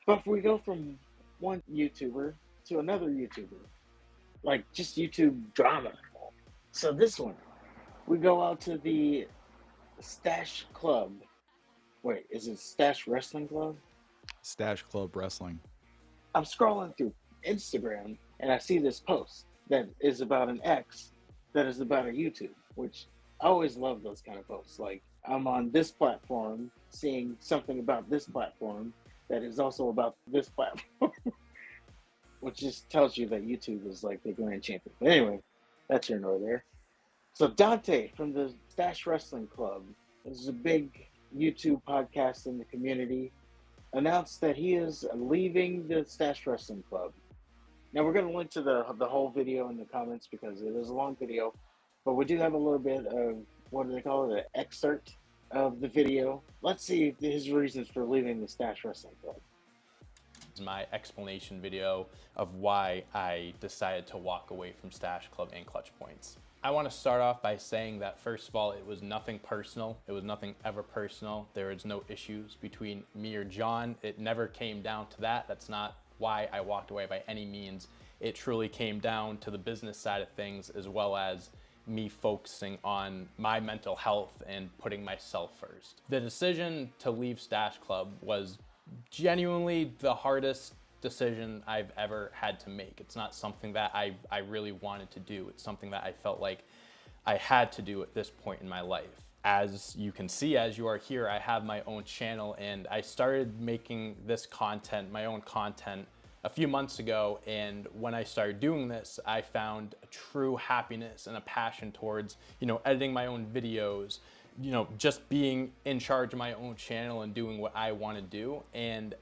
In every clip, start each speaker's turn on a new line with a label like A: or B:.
A: But if we go from one YouTuber to another YouTuber, like just YouTube drama. So this one, we go out to the Stache Club. Wait, is it Stache Wrestling Club?
B: Stache Club Wrestling.
A: I'm scrolling through Instagram and I see this post that is about an X that is about a YouTube, which I always love those kind of posts. Like I'm on this platform seeing something about this platform that is also about this platform, which just tells you that YouTube is like the grand champion. But anyway, that's here nor there. So Donte from the Stache Wrestling Club, this is a big YouTube podcast in the community, announced that he is leaving the Stache Wrestling Club. Now we're going to link to the whole video in the comments because it is a long video, but we do have a little bit of, what do they call it, an excerpt of the video. Let's see his reasons for leaving the Stache Wrestling Club.
C: My explanation video of why I decided to walk away from Stache Club and Clutch Points. I want to start off by saying that first of all, it was nothing personal. It was nothing ever personal. There was no issues between me or John. It never came down to that. That's not why I walked away by any means. It truly came down to the business side of things as well as me focusing on my mental health and putting myself first. The decision to leave Stache Club was genuinely the hardest decision I've ever had to make. It's not something that I really wanted to do. It's something that I felt like I had to do at this point in my life. As you can see, as you are here, I have my own channel and I started making this content, my own content, a few months ago. And when I started doing this, I found a true happiness and a passion towards, editing my own videos, just being in charge of my own channel and doing what I want to do. And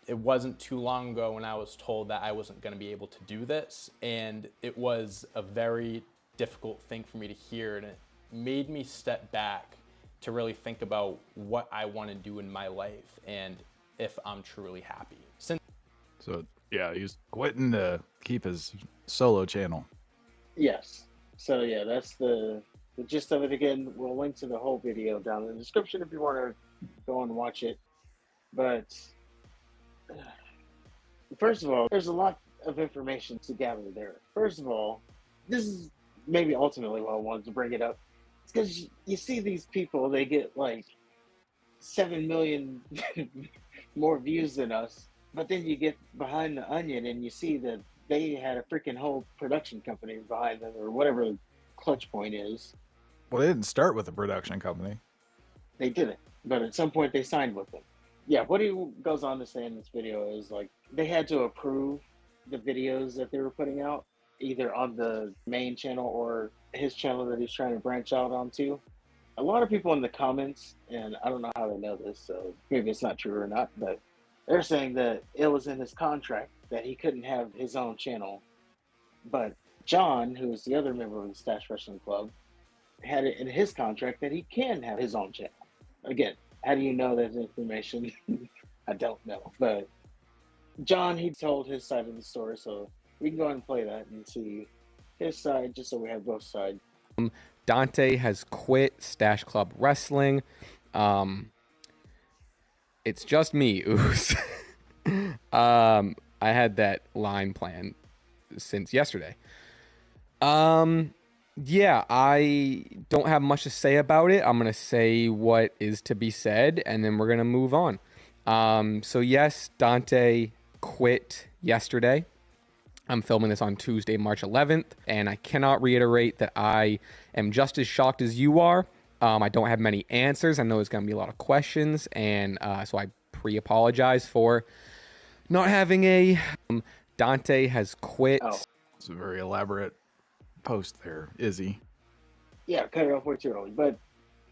C: it wasn't too long ago when I was told that I wasn't going to be able to do this. And it was a very difficult thing for me to hear. And it made me step back to really think about what I want to do in my life and if I'm truly happy.
B: So yeah, he's quitting to keep his solo channel.
A: Yes. So yeah, that's the gist of it. Again, we'll link to the whole video down in the description if you want to go and watch it. But first of all, there's a lot of information to gather there. First of all, this is maybe ultimately why I wanted to bring it up. It's because you see these people, they get like 7 million more views than us, but then you get behind the onion and you see that they had a freaking whole production company behind them or whatever Clutch Point is.
B: Well, they didn't start with a production company.
A: They didn't, but at some point they signed with them. Yeah, what he goes on to say in this video is like they had to approve the videos that they were putting out, either on the main channel or his channel that he's trying to branch out onto. A lot of people in the comments, and I don't know how they know this, so maybe it's not true or not, but they're saying that it was in his contract that he couldn't have his own channel. But John, who is the other member of the Stache Wrestling Club, had it in his contract that he can have his own channel. Again, how do you know that information? I don't know. But John, he told his side of the story, so we can go ahead and play that and see his side, just so we have both sides.
D: Donte has quit Stache Club Wrestling. It's just me, Oos. I had that line planned since yesterday. Yeah, I don't have much to say about it. I'm going to say what is to be said, and then we're going to move on. So yes, Donte quit yesterday. I'm filming this on Tuesday, March 11th, and I cannot reiterate that I am just as shocked as you are. I don't have many answers. I know there's going to be a lot of questions, and so I pre-apologize for not having a... Donte has quit.
A: Oh.
B: It's a very elaborate post there, Izzy.
A: Yeah, cut it off way too early. But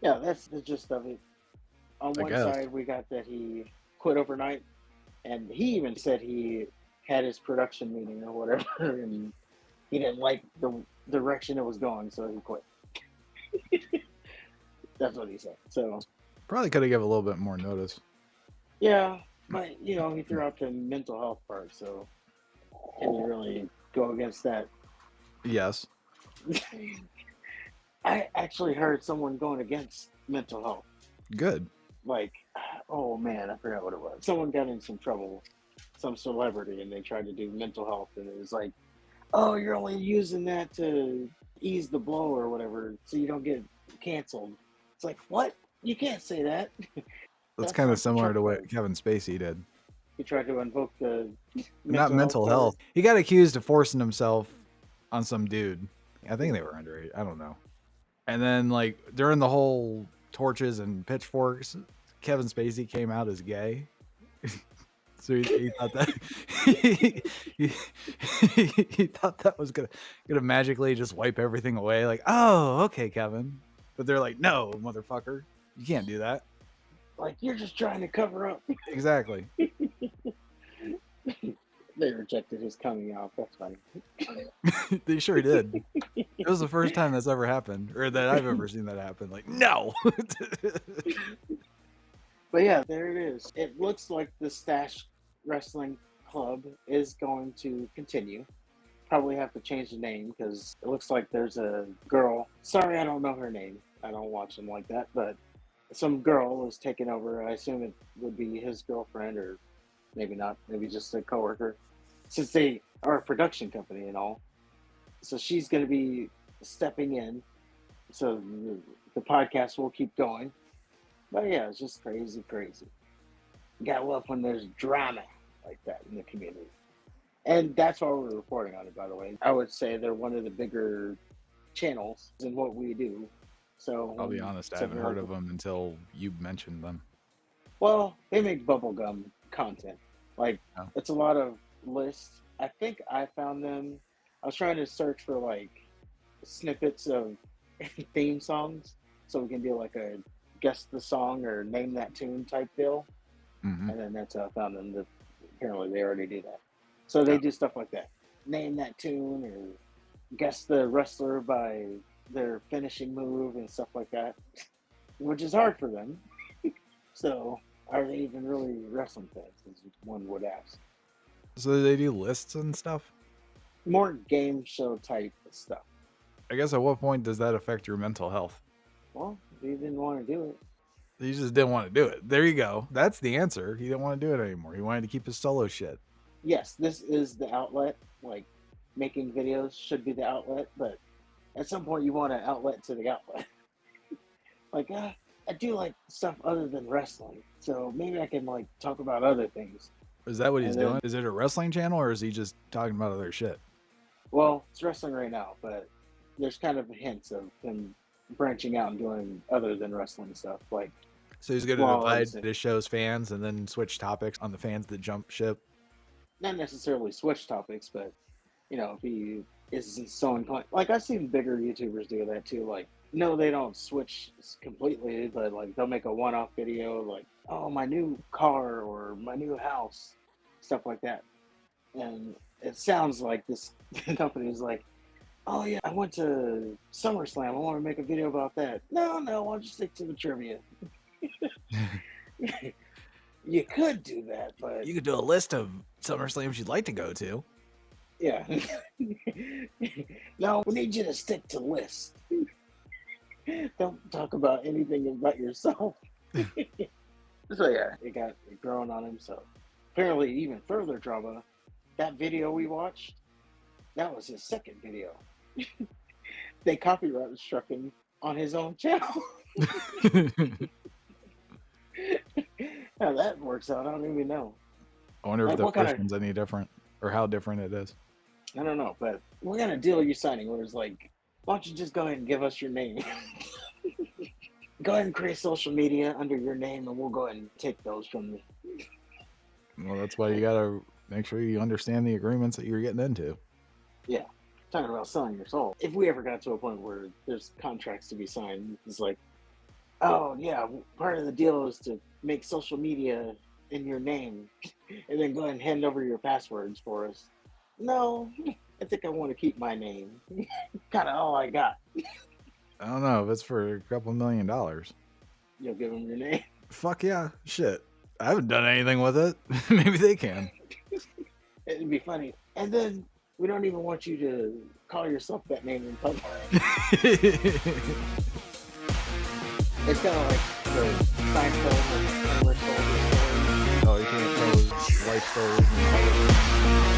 A: yeah, that's the gist of it. On one
B: guess.
A: side, we got that he quit overnight, and he even said he had his production meeting or whatever, and he didn't like the direction it was going, so he quit. That's what he said. So
B: Probably could have given a little bit more notice.
A: yeah, but he threw out the mental health part, so can you really go against that?
B: Yes.
A: I actually heard someone going against mental health.
B: Good.
A: like, oh man, I forgot what it was. Someone got in some trouble, some celebrity, and they tried to do mental health, and it was like, oh, you're only using that to ease the blow or whatever, so you don't get canceled. It's like, what? You can't say that.
B: That's
A: That's
B: kind of
A: like
B: similar to
A: Trump
B: what
A: does.
B: Kevin Spacey did.
A: He tried to invoke the
B: Not mental
A: court.
B: health. He got accused of forcing himself on some dude. I think they were underage. I don't know. And then, like, during the whole torches and pitchforks, Kevin Spacey came out as gay. So he thought that he thought that was gonna magically just wipe everything away. Like, oh, okay, Kevin. But they're like, no, motherfucker, you can't do that.
A: Like, you're just trying to cover up.
B: Exactly.
A: They rejected his coming out. That's funny.
B: They sure did. It was the first time that's ever happened, or that I've ever seen that happen. Like, no.
A: But yeah, there it is. It looks like the Stache Wrestling Club is going to continue. Probably have to change the name because it looks like there's a girl. Sorry, I don't know her name. I don't watch them like that, but some girl is taking over. I assume it would be his girlfriend, or maybe not. Maybe just a coworker, since they are a production company and all. So she's going to be stepping in. So the podcast will keep going. But yeah, it's just crazy. You gotta love when there's drama like that in the community. And that's why we're reporting on it, by the way. I would say they're one of the bigger channels in what we do. So
B: I'll be honest, I haven't heard of them until you mentioned them.
A: Well, they make bubblegum content. Like,
B: Oh.
A: It's a lot of lists. I think I found them. I was trying to search for like snippets of theme songs so we can do like a guess the song or name that tune type deal.
B: Mm-hmm.
A: And then that's how I found them. Apparently they already do that. So they do stuff like that. Name that tune or guess the wrestler by their finishing move and stuff like that, which is hard for them. So are they even really wrestling fans, as one would ask?
B: So they do lists and stuff?
A: More game show type stuff.
B: I guess at what point does that affect your mental health?
A: Well, he didn't want to do it.
B: He just didn't want to do it. There you go. That's the answer. He didn't want to do it anymore. He wanted to keep his solo shit.
A: Yes, this is the outlet. Like, making videos should be the outlet, but at some point you want an outlet to the outlet. Like, I do like stuff other than wrestling, so maybe I can like talk about other things.
B: Is that what he's doing? Is it a wrestling channel, or is he just talking about other shit?
A: Well, it's wrestling right now, but there's kind of hints of him branching out and doing other than wrestling stuff. Like,
B: so he's going to divide his show's fans and then switch topics on the fans that jump ship?
A: Not necessarily switch topics, but, you know, if he is so inclined. Like, I've seen bigger YouTubers do that too. Like, no, they don't switch completely, but like they'll make a one-off video like, oh, my new car or my new house, stuff like that. And it sounds like this company is like, oh yeah, I went to SummerSlam. I want to make a video about that. No, why don't you stick to the trivia? You could do that, but
B: you could do a list of SummerSlams you'd like to go to.
A: Yeah. No, we need you to stick to lists. Don't talk about anything about yourself. So yeah, it got growing on him. So apparently, even further drama. That video we watched, that was his second video. They copyright struck him on his own channel. How that works out, I don't even know.
B: I wonder if
A: Like,
B: the first one's any different, or how different it is.
A: I don't know, but what kind of deal are you signing where it's like, why don't you just go ahead and give us your name? Go ahead and create social media under your name, and we'll go ahead and take those from you.
B: Well, that's why you gotta make sure you understand the agreements that you're getting into.
A: Yeah, talking about selling your soul. If we ever got to a point where there's contracts to be signed, it's like, oh yeah, part of the deal is to make social media in your name, and then go ahead and hand over your passwords for us. No, I think I want to keep my name. Kind of all I got.
B: I don't know if it's for a couple $1 million.
A: You'll give them your name.
B: Fuck yeah, shit. I haven't done anything with it. Maybe they can.
A: It'd be funny. And then we don't even want you to call yourself that name in public. It's kind of like the Seinfeld and Winter Soldier story.
B: Oh, you can't tell his life stories and